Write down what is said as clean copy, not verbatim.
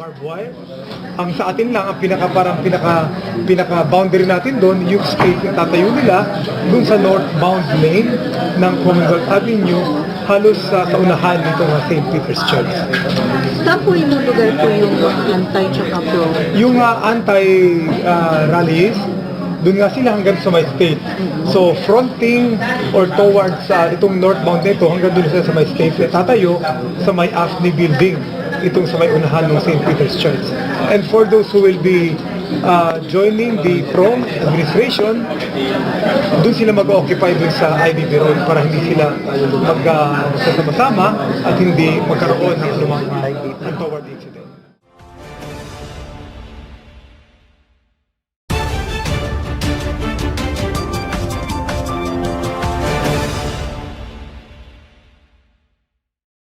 barbed wire. Ang sa atin lang, ang pinaka-boundary natin doon, yung space na tatayo nila, doon sa northbound lane ng Commonwealth Avenue, halos sa unahan dito ng St. Peter's Church. Saan po yung lugar po yung anti tsaka pro? Yung anti-rallies, doon nga sila hanggang sa may state. So, fronting or towards itong northbound nito, hanggang doon sila sa may state, tatayo sa may AFNI building, itong sa may unahan ng St. Peter's Church. And for those who will be joining the pro administration, doon sila mag-occupy doon sa IBB Road para hindi sila magsasama-sama at hindi magkaroon ng lumang untoward incident.